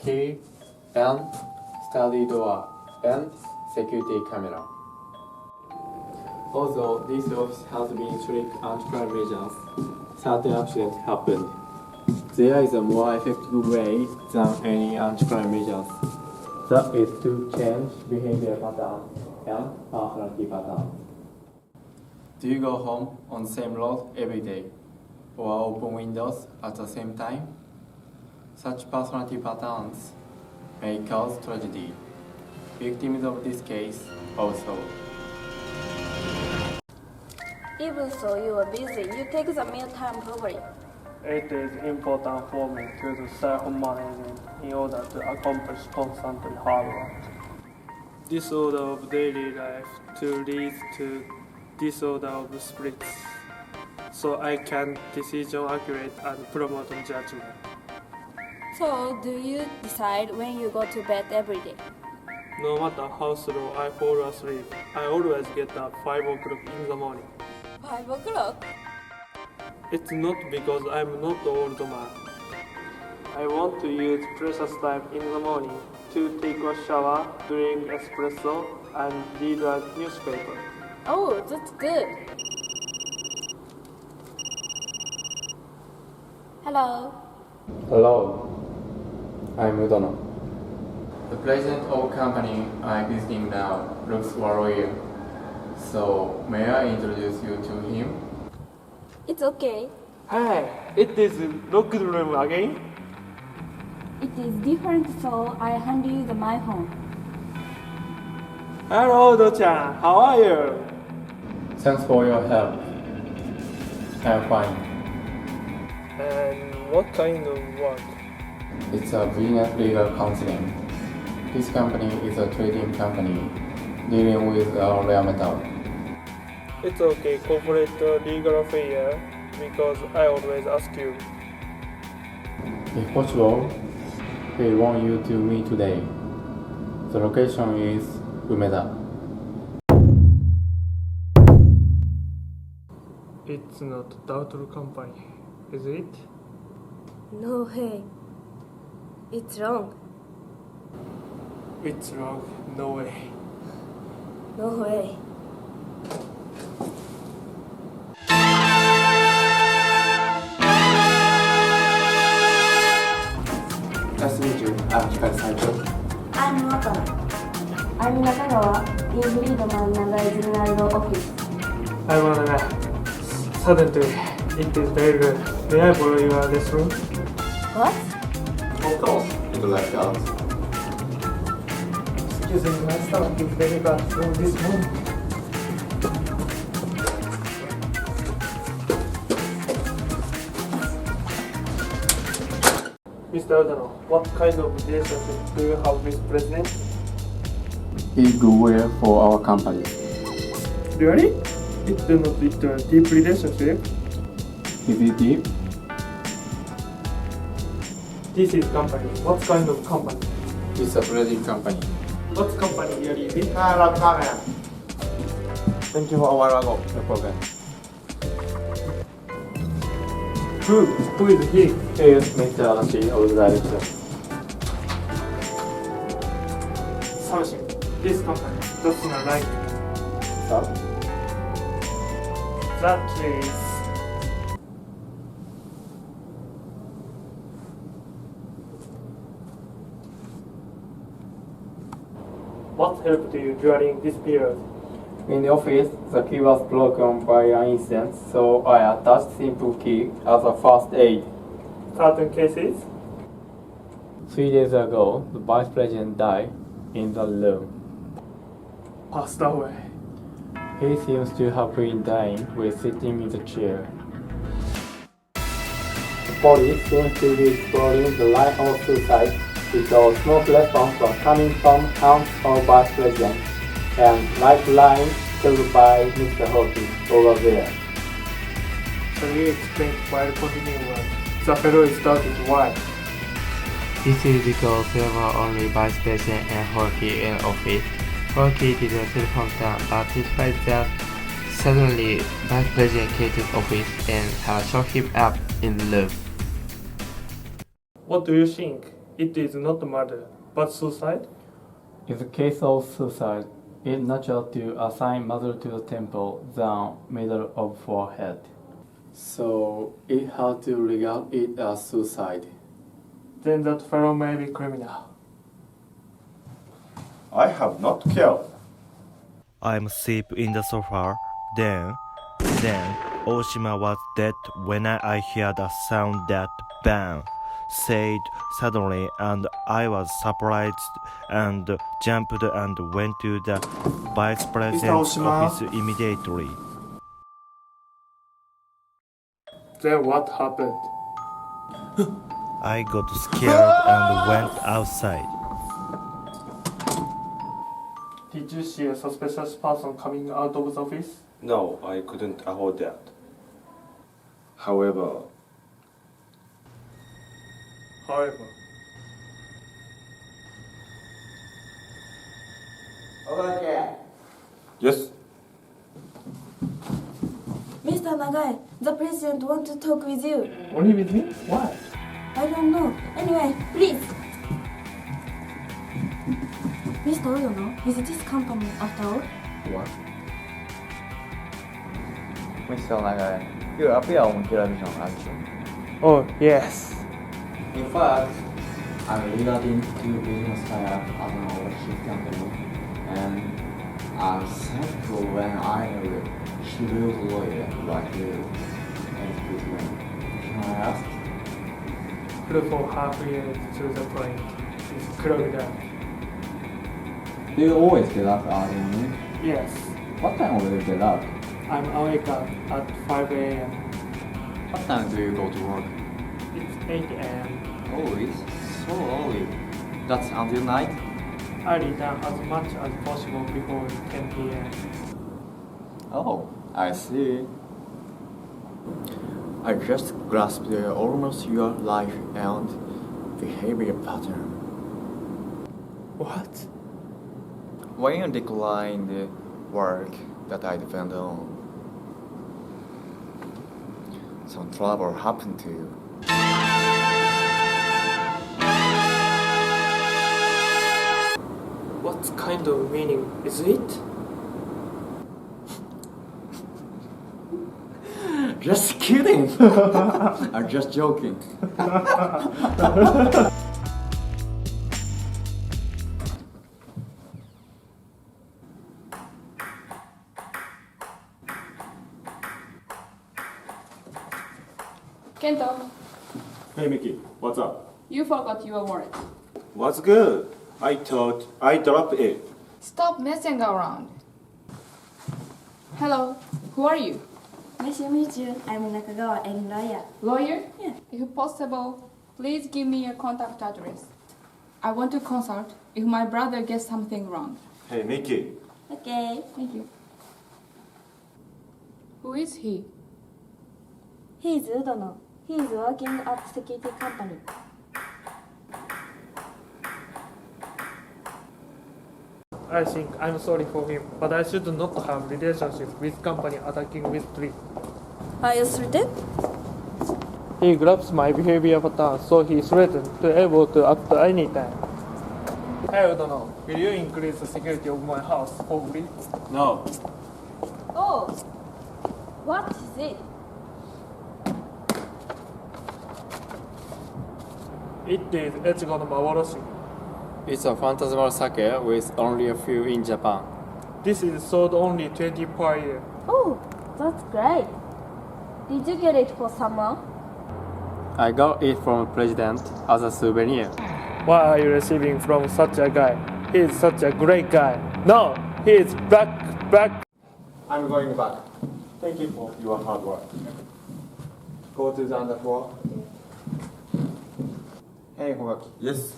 key and study door and security camera. Although this office has been strict anti-crime measures, certain accidents happened. There is a more effective way than any anti-crime measures. That is to change behavior patterns and personality patterns. Do you go home on the same road every day, or open windows at the same time? Such personality patterns may cause tragedy. Victims of this case also. Even so you are busy, you take the meal time properly. It is important for me to do self-management in order to accomplish constantly hard work. Disorder of daily life to lead to disorder of spirits, so I can decision accurate and promote judgment. So, do you decide when you go to bed every day? No matter how slow I fall asleep, I always get up 5 o'clock in the morning. 5 o'clock? It's not because I'm not an old man. I want to use precious time in the morning to take a shower, drink espresso, and read a newspaper. Oh, that's good. Hello. Hello, I'm Udono. The president of the company I'm visiting now looks warrior. So, may I introduce you to him? It's okay. Hey, it is locked room again? It is different, so I hand you the my home. Hello, Do-chan. How are you? Thanks for your help. I'm fine. And what kind of work? It's a business legal counseling. This company is a trading company dealing with rare metal. It's okay, corporate legal affair, because I always ask you. If possible, we want you to meet today. The location is Umeda. It's not doubtful company, is it? No way. It's wrong. It's wrong, no way. No way. Nice to meet you. I'm Hikari Saito. I'm Wakana. I'm Nakagawa, in Freedman Nagai General Office. I wanna suddenly it is very good. May I borrow your restroom? What? Of course, you would like that. Excuse me, my stomach is very bad from this morning. Mr. Odano, what kind of relationship do you have with President? It's good way for our company. Really? It's not a deep relationship. Is it deep? This is company. What kind of company? It's a trading company. What company really? Thank you for a while ago. No problem. Who is he? He is Mr. Anashi of the director. Samsung. This company. That's not right. Sir? That is. What helped you during this period? In the office, the key was broken by an incident, so I attached simple key as a first aid. Certain cases? 3 days ago, the vice president died in the room. Passed away. He seems to have been dying with sitting in the chair. The police seems to be exploring the line of suicide because no response was coming from hands of vice president and lifeline killed by Mr. Hockey over there. Can you explain while continuing on? The fellow is started why? This is because there were only vice president and Hockey in office. Hockey did a telephone turn, but despite that, suddenly vice president came to office and shot him up in the room. What do you think? It is not murder, but suicide? In the case of suicide, it's natural to assign mother to the temple than middle of forehead. So it had to regard it as suicide. Then that fellow may be criminal. I have not killed. I'm asleep in the sofa. Then Oshima was dead when I heard a sound that bang said suddenly, and I was surprised and jumped and went to the vice president's office immediately. Then what happened? I got scared and went outside. Did you see a suspicious person coming out of the office? No, I couldn't afford that. However, yes, Mr. Nagai, the president wants to talk with you. Only with me? Why? I don't know. Anyway, please. Mr. Udono, is this company after all? What? Mr. Nagai, you appear on television, aren't you? Oh, yes. In fact, I'm regarding to business career as an overseas company, and I'm thankful when I know a skilled lawyer like you. Excuse me, can I ask? Proof of half years to the point is crocodile. Do you always get up early morning? Yes. What time will you get up? I'm awake at 5 a.m. What time do you go to work? It's 8 a.m. Oh, it's so early. That's until night? I return as much as possible before 10 p.m. Oh, I see. I just grasped almost your life and behavior pattern. What? When you decline the work that I depend on, some trouble happened to you. What kind of meaning is it? Just kidding! I'm just joking. Kento, hey Mickey, what's up? you forgot your wallet. What's good? I thought I dropped it. Stop messing around. Hello, who are you? Nice to meet you. I'm Nakagawa and lawyer. Lawyer? Yeah. If possible, please give me your contact address. I want to consult if my brother gets something wrong. Hey Mickey, Okay. Thank you. Who is he? He is Udono. He is working at security company. I think I'm sorry for him, but I should not have relationship with company attacking with tree. Are you certain? He grabs my behavior pattern, so he threatened to able to act anytime. I don't know. Will you increase the security of my house for free? no. Oh, what is it? It is Echigo no Maworoshi. It's a phantasmal sake with only a few in Japan. This is sold only 20 per year. Oh, that's great. Did you get it for someone? I got it from the president as a souvenir. Why are you receiving from such a guy? He is such a great guy. No, he is back. I'm going back. Thank you for your hard work. Go to the underfloor. Hey, Hogaki. Yes.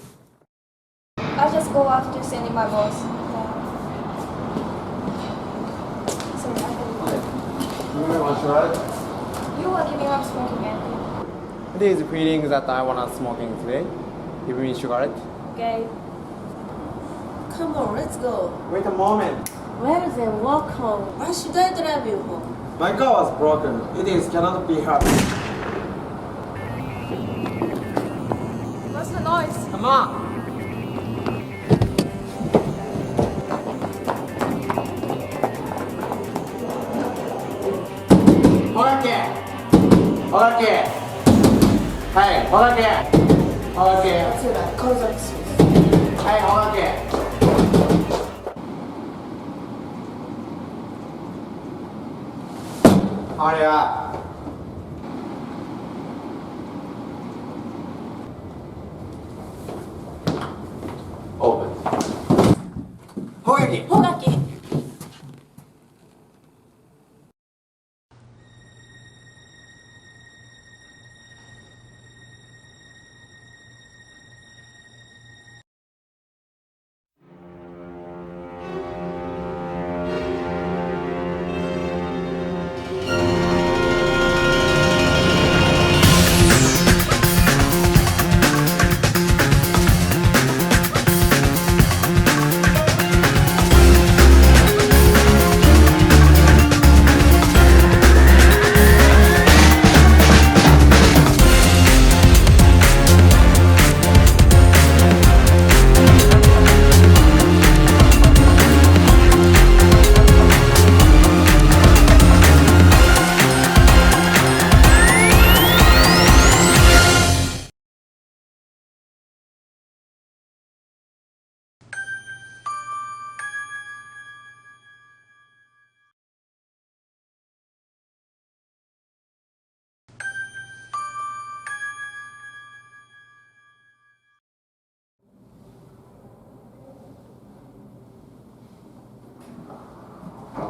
I'll just go after sending my boss. Sorry, I You want to try it? You are giving up smoking, Andy. It is feeling that I want to smoking today. Give me cigarette. Okay. Come on, let's go. Wait a moment. Well then, walk home. Why should I drive you home? My car was broken. It is cannot be helped. What's the noise? Come on! Okay! Okay! Hey, okay! Okay! 松浦神崎です。Hey, okay! あれや。オープン。ほがき。ほがき。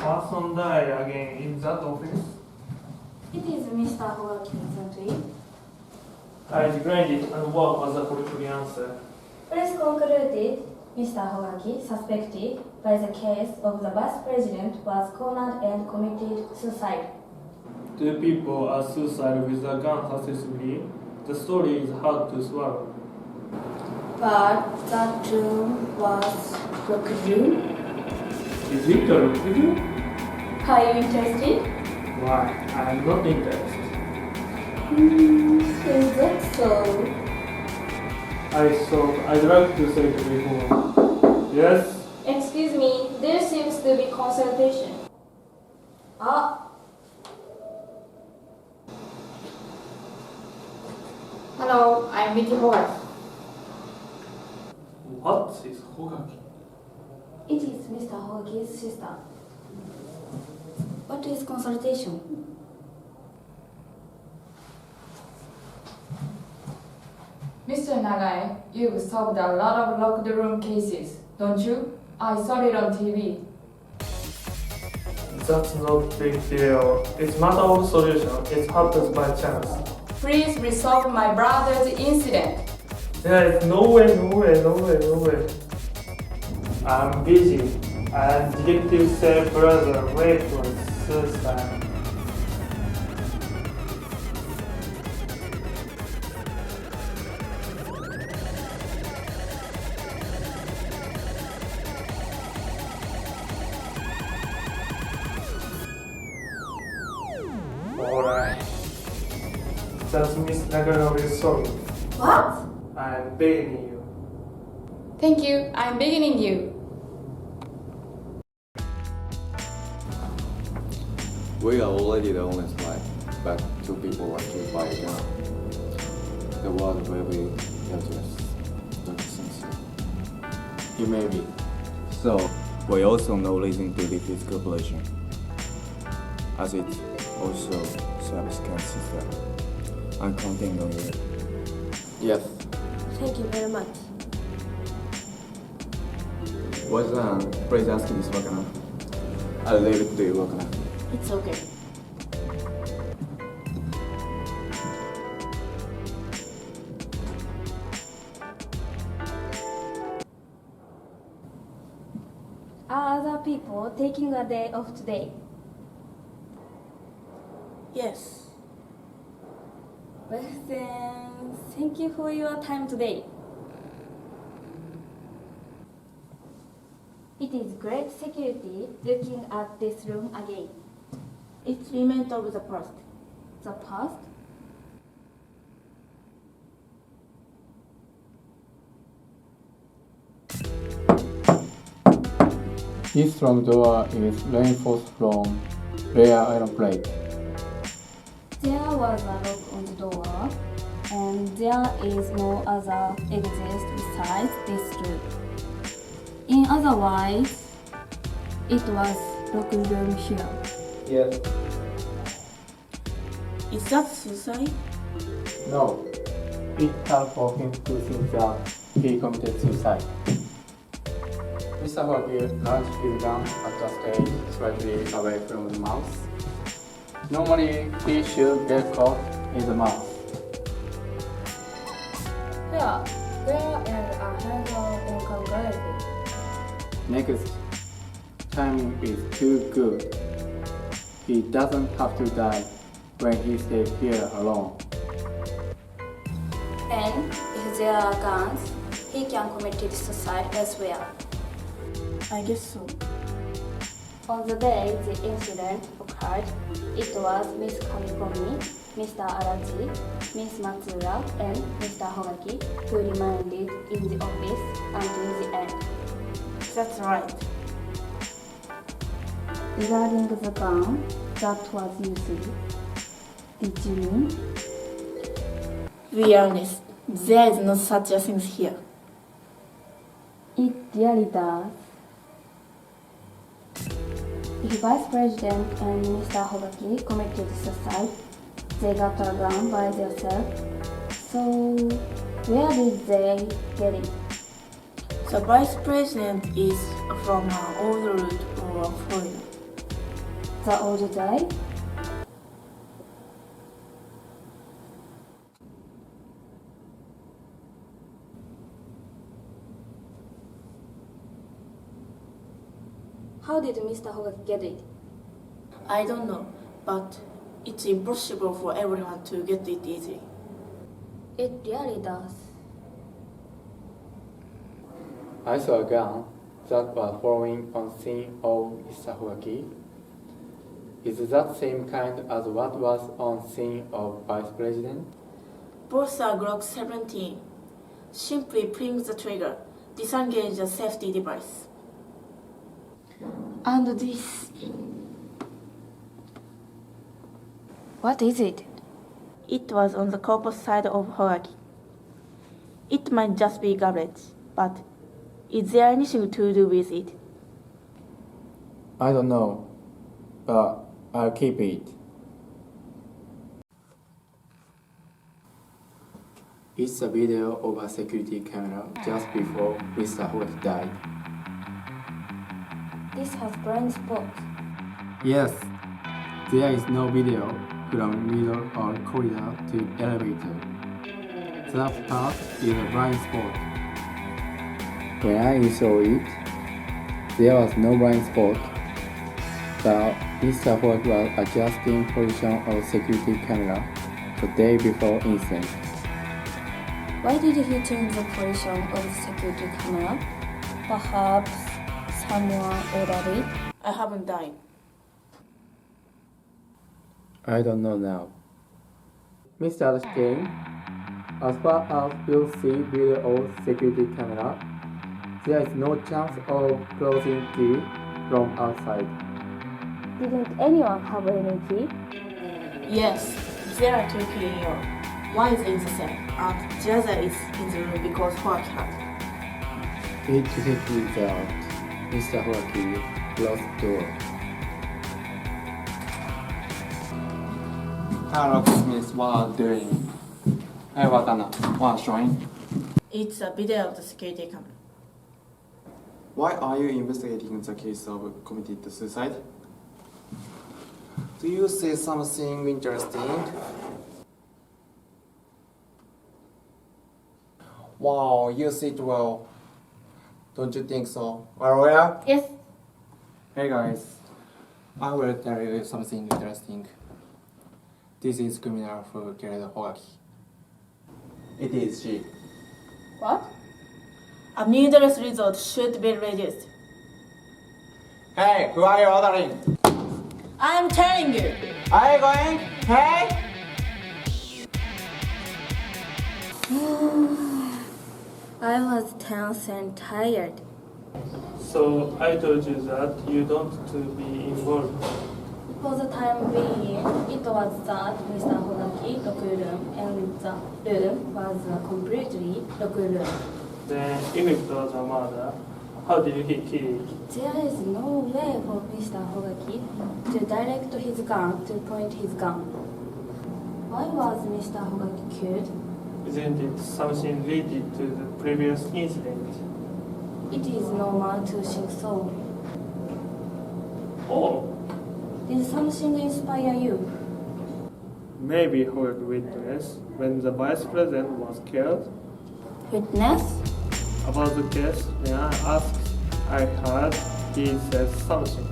Person died again in that office. It is Mr. Hogaki presently. I declined it and what was the correct answer? Press concluded Mr. Hogaki, suspected by the case of the vice president, was cornered and committed suicide. Two people are suicide with a gun successfully. The story is hard to swallow. But that room was locked room. Is it a review? Are you interested? Why? I am not interested. Is that so? I thought I'd like to say to before. Yes? Excuse me, there seems to be consultation. Ah. Hello, I'm Vicky Hogaki. What is Hogaki? It is Mr. Hogaki's sister. What is consultation? Mr. Nagai, you've solved a lot of locked room cases, don't you? I saw it on TV. That's not big deal. It's matter of solution. It happens by chance. Please resolve my brother's incident. There is no way. I'm busy. And detective said brother raped was suicide. Alright. That's Miss Nagano's sorry. What? I'm begging you. Thank you, I'm beginning you. We are already the honest life, but two people want to buy a gun. The world will be dangerous. Don't you think so? It may be. So, we also no reason to leave this corporation, as it also serves cancer. I'm counting on you. Yes. Thank you very much. What's please ask this Wakana. I'll leave it to you, Wakana. It's okay. Are other people taking a day off today? Yes. Well then, thank you for your time today. It is great security looking at this room again. It's remains of the past. The past? This strong door is reinforced from rear iron plate. There was a lock on the door, and there is no other exit besides this room. In other words, it was locked room here. Yes. Is that suicide? No. It hard for him to think that he committed suicide. Mr. Hockey launched his gun at the stage slightly away from the mouse. Normally, he should get caught in the mouth. Here, there is a handle incongruity. Next, timing is too good. He doesn't have to die when he stays here alone. And if there are guns, he can commit suicide elsewhere. I guess so. On the day the incident occurred, it was Miss Kamikomi, Mr. Arachi, Miss Matsura, and Mr. Hogaki who remained in the office until the end. That's right. Regarding the gun that was used, did you mean? Be honest, there is no such a thing here. It really does. If Vice President and Mr. Hogaki committed suicide, they got a gun by themselves. So, where did they get it? The Vice President is from an old route or Florida. The old day? How did Mr. Hogaki get it? I don't know, but it's impossible for everyone to get it easily. It really does. I saw a gun that was following on scene of Mr. Hogaki. Is that same kind as what was on scene of Vice President? Both are Glock 17. Simply press the trigger, disengage the safety device. And this. What is it? It was on the corpus side of Hogaki. It might just be garbage, but is there anything to do with it? I don't know, but I'll keep it. It's a video of a security camera just before Mr. Hogaki died. This has blind spots. Yes, there is no video from middle or corridor to elevator. That part is a blind spot. When I installed it, there was no blind spot, but Mr. Hogaki was adjusting position of security camera the day before incident. Why did he change the position of the security camera? Perhaps someone ordered it? I haven't died. I don't know now. Mr. King, as far as we'll see video of security camera, there is no chance of closing key from outside. Didn't anyone have any key? Yes, there are two keys in here. One is in the cell, and the other is in the room because Hogaki had. It detected that Mr. Hogaki closed the door. How locksmiths were doing? What showing? It's a video of the security camera. Why are you investigating the case of committed suicide? Do you see something interesting? Wow, you see it well. Don't you think so? Aurora? Yes. Hey guys, I will tell you something interesting. This is criminal who killed Hogaki. It is she. What? A needless result should be reduced. Hey, who are you ordering? I'm telling you! Are you going? Hey! I was tense and tired. So I told you that you don't to be involved. For the time being, it was that Mr. Hogaki locked room and the room was a completely locked room. Then if it was a murder, how did he kill it? There is no way for Mr. Hogaki to direct his gun to point his gun. Why was Mr. Hogaki killed? Isn't it something related to the previous incident? It is normal to think so. Oh, Did something inspire you? maybe heard witness when the vice president was killed. Witness? About the case, when I asked, I heard he said something.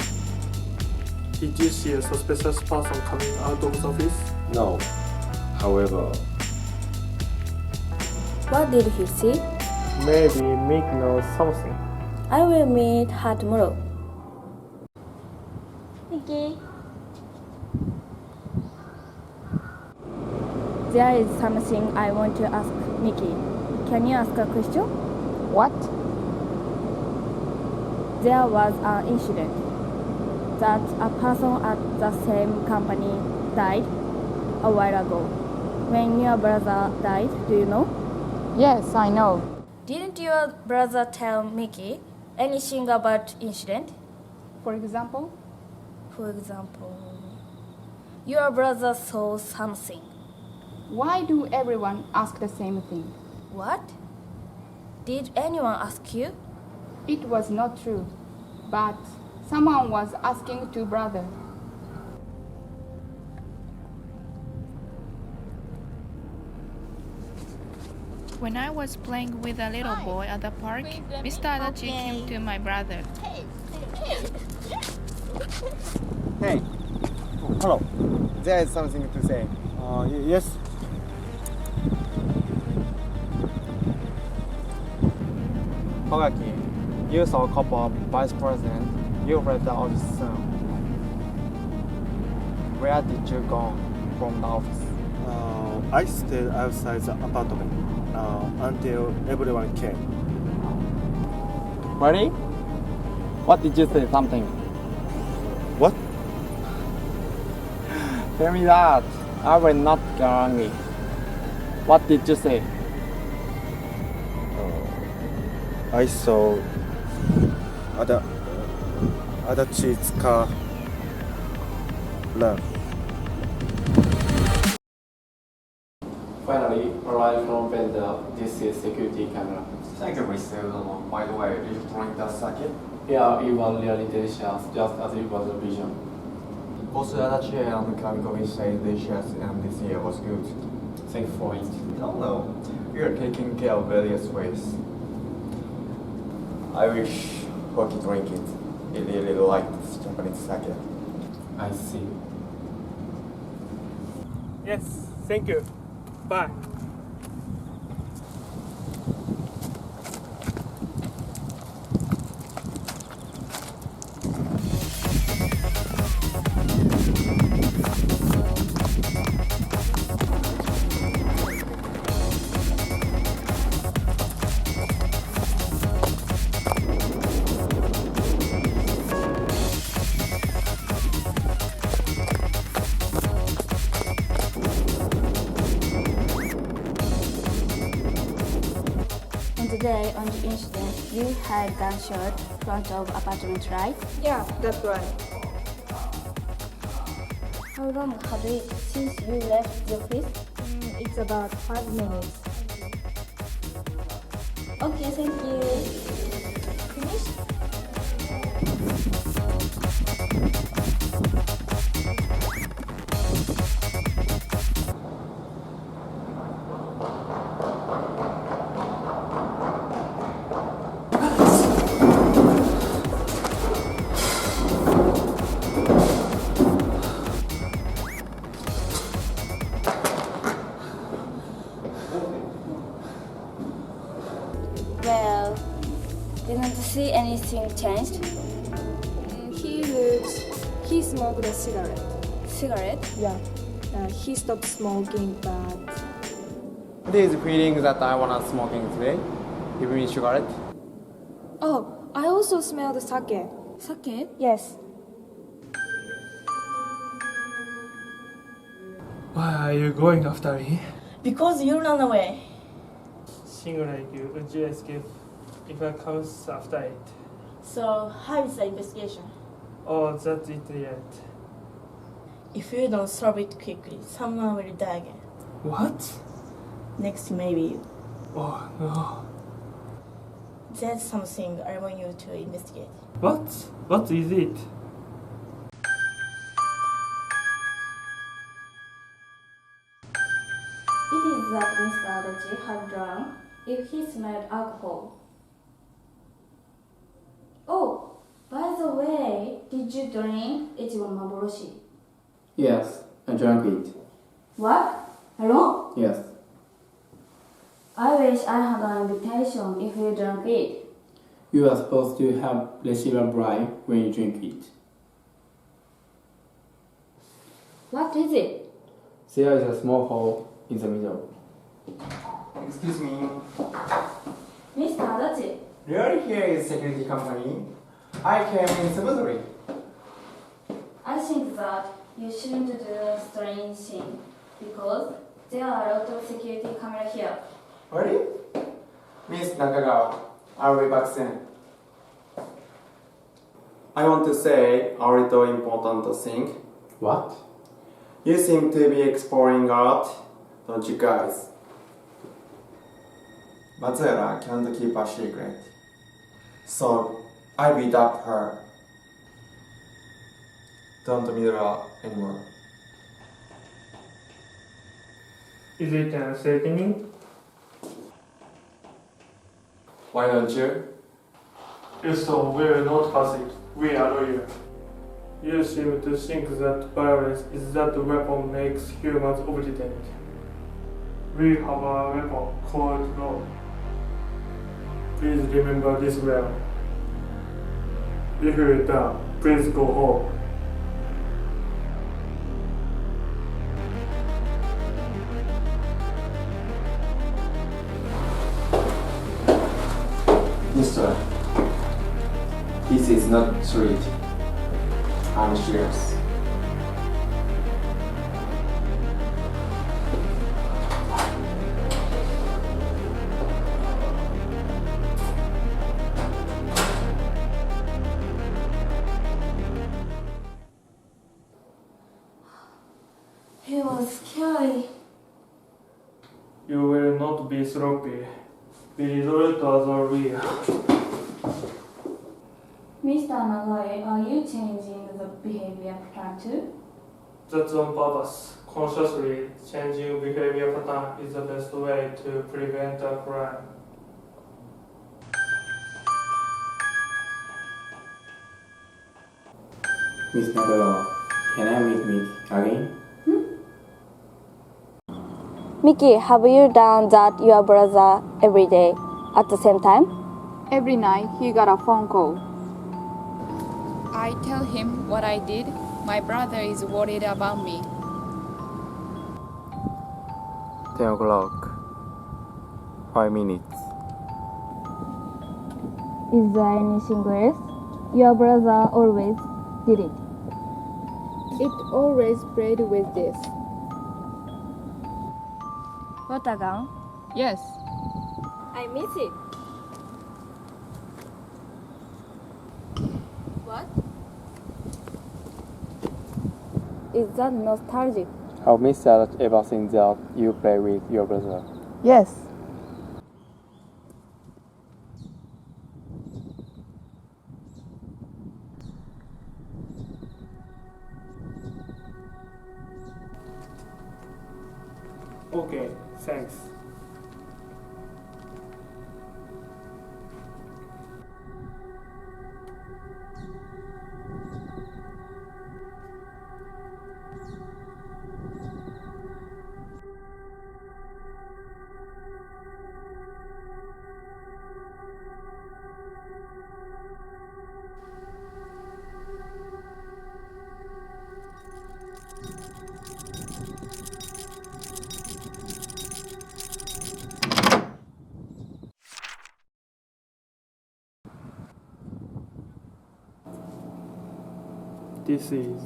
Did you see a suspicious person coming out of the office? No. However, What did he see? Maybe Mick knows something. I will meet her tomorrow. Mickey. There is something I want to ask Mickey. Can you ask a question? What? There was an incident that a person at the same company died a while ago. When your brother died, do you know? Yes, I know. Didn't your brother tell Mickey anything about incident? For example? For example, your brother saw something. Why do everyone ask the same thing? What? Did anyone ask you? It was not true, but someone was asking two brothers. When I was playing with a little boy at the park, Mr. Adachi came to my brother. Hey. Hello. There is something to say. Yes. Hogaki, you saw a couple of vice president. You read the office soon. Where did you go from the office? I stayed outside the apartment until everyone came. Ready? What did you say? Something. What? Tell me that. I will not get angry. What did you say? I saw Adachi's car run. Finally, arrived from vendor. This is security camera. Thank you, Mr. Udomo. By the way, did you drink that sake? Yeah, it was really delicious, just as it was a vision. Both Adachi and Kamikomi say delicious and this year was good. Thanks for it. No. You are taking care of various ways. I wish Hoki drink it. He really liked this Japanese sake. I see. Yes, thank you. Bye. On the day on the incident, you had gunshot front of apartment, right? Yeah, that's right. How long had it since you left the office? It's about 5 minutes. Okay, thank you. Finish? Well, didn't see anything changed. He smoked a cigarette. Cigarette? Yeah. He stopped smoking, but It is feeling that I wanna smoking today. Give me cigarette. oh, I I also smelled sake. Sake? Yes. Why are you going after me? Because you ran away. Sing like you would you escape if I comes after it. So, how is the investigation? Oh, that's it yet. If you don't solve it quickly, someone will die again. What? Next, maybe you. Oh no. There's something I want you to investigate. What? What is it? It is that Mr. Adachi had drunk if he smelled alcohol. Oh, by the way, did you drink Ichigo Maboroshi? Yes, I drank it. What? Alone? Yes. I wish I had an invitation if you drank it. You are supposed to have receive a bribe when you drink it. What is it? There is a small hole in the middle. Excuse me. Mr. Adachi, Really here is security company? I came in smoothly. I think that you shouldn't do a strange thing because there are a lot of security cameras here. Really? Miss Nakagawa, I'll be back soon. I want to say a little important thing. What? You seem to be exploring art, don't you guys? Matsuura can't keep a secret. So, I beat up her. Don't meet her anymore. Is it unsettling? Why don't you? So we're not passive. We are loyal. You seem to think that violence is that weapon makes humans obedient. We have a weapon called law. Please remember this well. If you're done, please go home. Mister, this is not sweet. I'm serious. He was scary. You will not be sloppy. We resort to other way. Mr. Nagai, are you changing the behavior pattern too? That's on purpose. Consciously changing behavior pattern is the best way to prevent a crime. Miss Nakagawa, can I meet Mickey again? Mickey, have you done that your brother every day at the same time? Every night he got a phone call. I tell him what I did. My brother is worried about me. 10 o'clock. 5 minutes. Is there anything else? Your brother always did it. It always played with this. What a gun? Yes. I miss it. What? Is that nostalgic? Have Miss that ever seen that you play with your brother? Yes. Okay, thanks. This is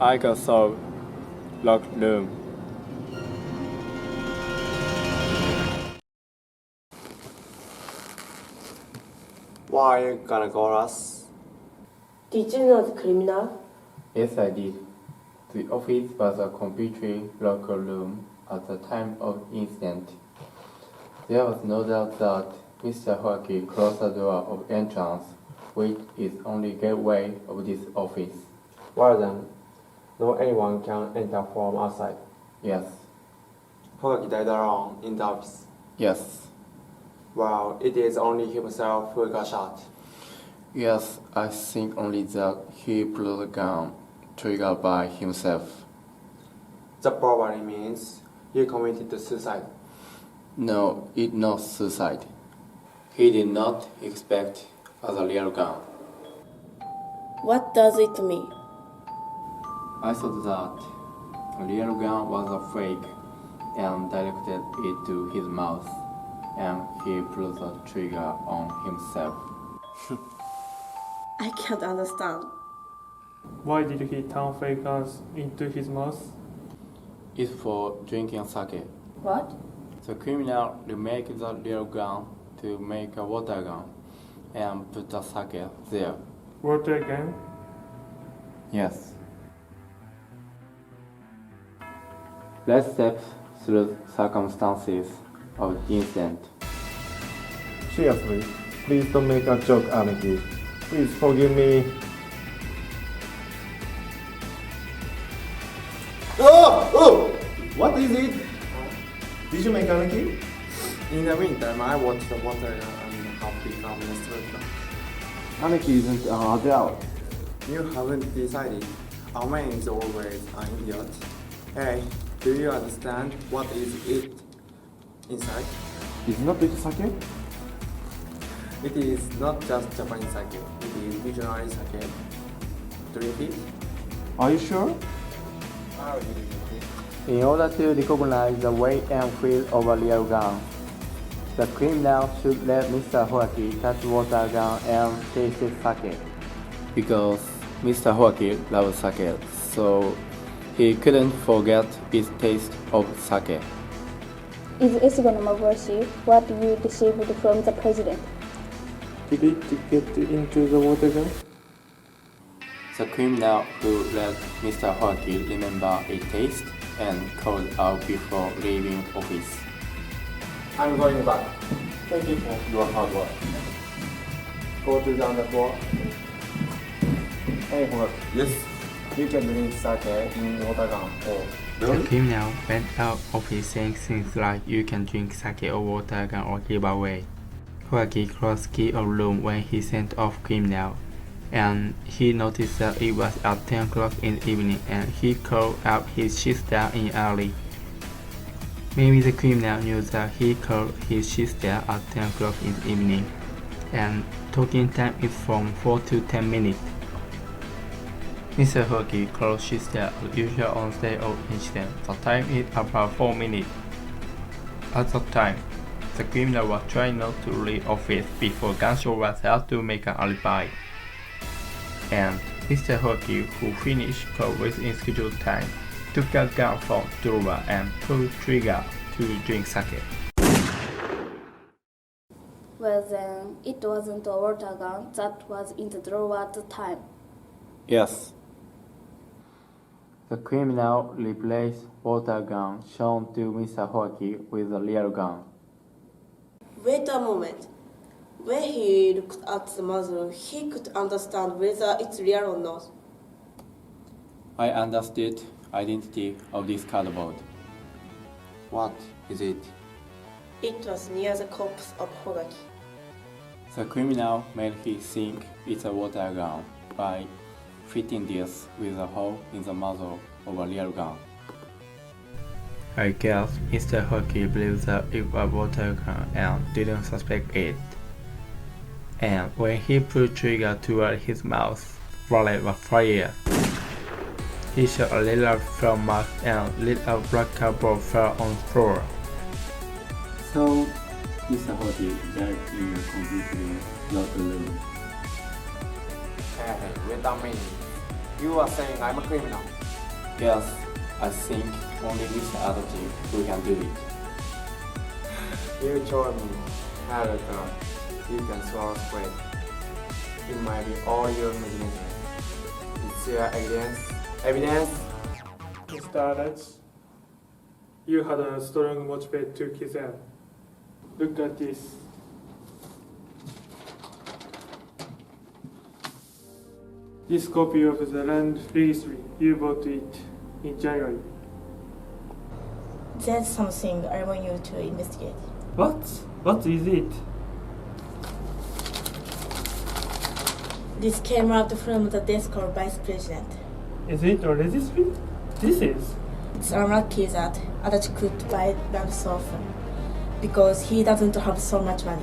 I got so locked room. Why are you gonna call us? Did you know the criminal? Yes, I did. The office was a completely locker room at the time of incident. There was no doubt that Mr. Hockey closed the door of entrance, which is only gateway of this office. Well then, no anyone can enter from outside. Yes. Hogaki died alone in the office. Yes. Well, it is only himself who got shot. Yes, I think only that he pulled the gun triggered by himself. That probably means he committed suicide. No, it's not suicide. He did not expect as a real gun. What does it mean? I thought that a real gun was a fake and directed it to his mouth, and he pulled the trigger on himself. I can't understand. why did he turn fake guns into his mouth? It's for drinking sake. What? The criminal remakes the real gun to make a water gun and put the sake there. Water gun? Yes. Let's step through circumstances of the incident. Seriously, please don't make a joke, Aniki. Please forgive me. Oh! What is it? Did you make Aniki? In the meantime, I watched the water gun and have become a instructor. Aniki isn't an adult. You haven't decided. Our man is always an idiot. Hey, do you understand what is it inside? It's not it sake? It is not just Japanese sake. It is visionary sake. Drink it. Are you sure? In order to recognize the weight and feel of a real gun, the criminal should let Mr. Hoaki touch water gun and taste sake. Because Mr. Hoaki loves sake, so he couldn't forget its taste of sake. Is Esigonomaboshi what you received from the president? Did it get into the water gun? The criminal who let Mr. Hoaki remember its taste and called out before leaving office. I'm going back. Thank you for your hard work. Go to the underfloor. Hey, Howard. Yes. You can drink sake in water gun or The criminal went out of his saying things like you can drink sake or water gun or give away. Hoaki closed key of room when he sent off criminal, and he noticed that it was at 10 o'clock in the evening and he called up his sister in early. Maybe the criminal knew that he called his sister at 10 o'clock in the evening, and talking time is from 4 to 10 minutes. Mr. Hoaki called sister as usual on the day of incident. The time is about 4 minutes. At that time, the criminal was trying not to leave office before gunshot was heard to make an alibi. And Mr. Hoaki, who finished call within scheduled time, took a gun from the drawer and pulled trigger to drink sake. Well then, it wasn't a water gun that was in the drawer at the time. Yes. The criminal replaced water gun shown to Mr. Hoaki with a real gun. Wait a moment. When he looked at the muzzle, he could understand whether it's real or not. I understood identity of this cardboard. what is it? It was near the corpse of Hogaki. The criminal made him think it's a water gun by fitting this with a hole in the muzzle of a real gun. I guess Mr. Hoaki believed that it was water gun and didn't suspect it. And when he pulled trigger toward his mouth, bullet was fired. He shot a little flame mark and little black cardboard fell on the floor. So, Mr. Hoaki died in a completely locked room. entirely without meaning. You are saying I'm a criminal. Yes, I think only Mr. Adachi who can do it. You told me earlier you can swallow straight. It might be all your imagination. Is there evidence? Evidence? Mr. Adachi, you had a strong motivation to kill them. Look at this. This copy of the land registry, you bought it in January. There's something I want you to investigate. What? What is it? This came out from the desk of Vice President. Is it a registry? This is. It's unlucky that Adachi could buy land so often because he doesn't have so much money.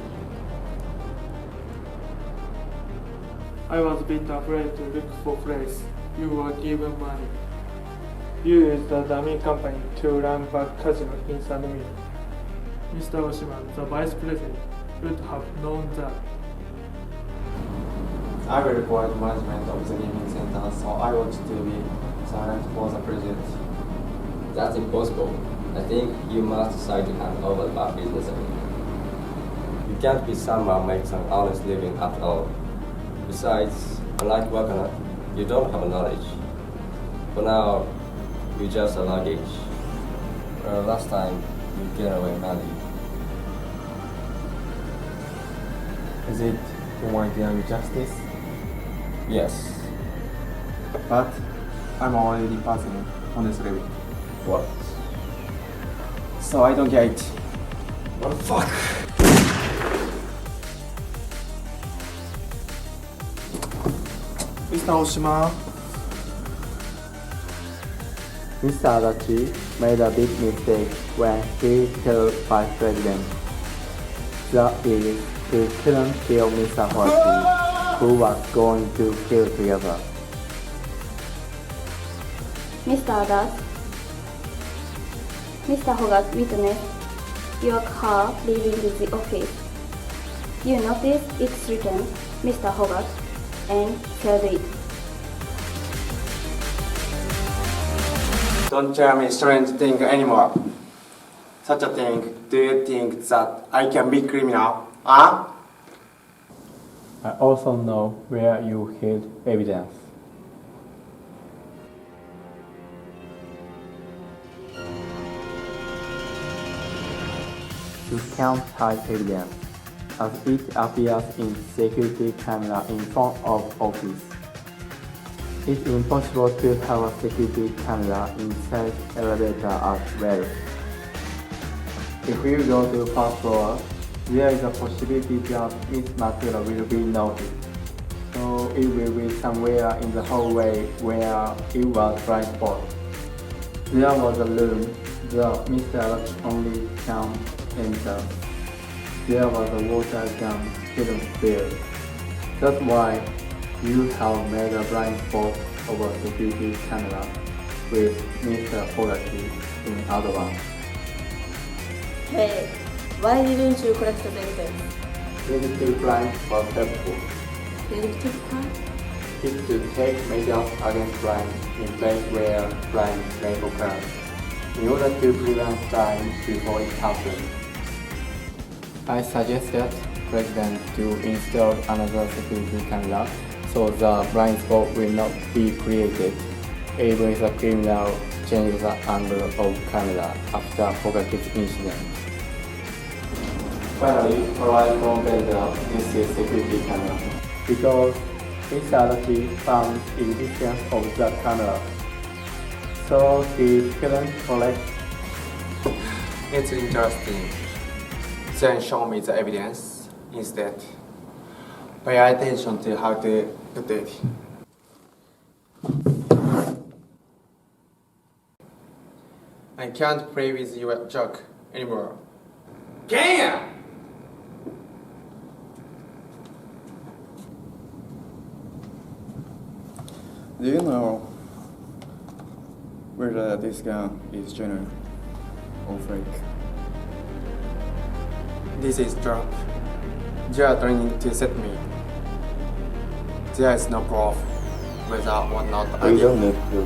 I was a bit afraid to look for place. You were given money. You used the dummy company to run back casino in San Miguel. Mr. Oshima, the vice president, would have known that. I will report the management of the gaming center, so I want to be silent for the president. That's impossible. I think you must decide to hand over the bad business again. You can't be someone who makes an honest living after all. Besides, unlike Wakana, you don't have knowledge. For now, you're just a luggage. Last time, you get away money. Is it humanitarian justice? Yes. But I'm already passing on this level. What? So I don't get it. What the fuck? Mr. Oshima. Mr. Adachi made a big mistake when he killed Vice President. That is, he couldn't kill Mr. Hoshi, who was going to kill together. Mr. Adachi, Mr. Hogarth witnessed your car leaving the office. You noticed it's written Mr. Hogarth and said it. Don't tell me strange thing anymore. Such a thing, do you think that I can be criminal? Huh? I also know where you hid evidence. You can't hide evidence, as it appears in security camera in front of office. It's impossible to have a security camera inside elevator as well. If you go to first floor, there is a possibility that its material will be noticed. So it will be somewhere in the hallway where it was blind spot. There was a room that Mr. Adachi only can enter. There was a water gun hidden there. That's why you have made a blind spot over security camera with Mr. Hogashi in advance. Hey, why didn't you collect the evidence? Predictive crime was helpful. Predictive crime? It's to take measures against crime in place where crime may occur, in order to prevent crime before it happens. I suggested President to install another security camera so the blind spot will not be created, even if the criminal changes the angle of camera after Hogaki's incident. Finally, provide competitor this is security camera, because Mr. Adachi found existence of the camera, so he couldn't collect. It's interesting. Then show me the evidence instead. Pay attention to how to put it. I can't play with your joke anymore. Can! Do you know whether this gun is genuine or fake? This is trap. They are trying to set me. There is no proof whether or not I We did. don't need to.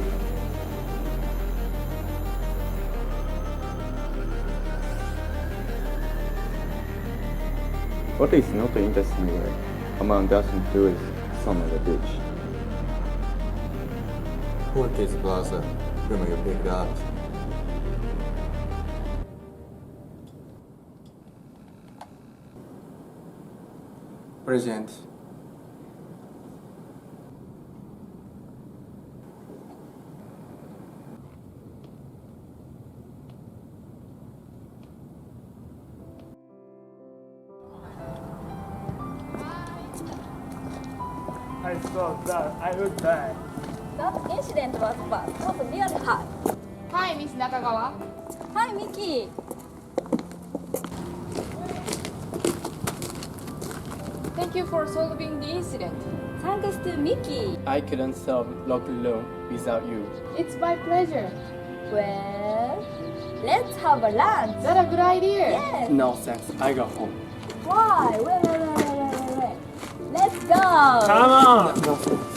What is not interesting way? A man doesn't do it some on the beach. Poor kid's brother, whom you picked up. Present. I thought that I would die. That incident was bad. It was really hard. Hi, Miss Nakagawa. Hi, Miki. Thank you for solving the incident. Thanks to Miki. I couldn't solve locker room without you. It's my pleasure. Well, let's have a lunch. Is that a good idea? Yes. No thanks, I go home. Why? Wait. Let's go. Come on! No thanks.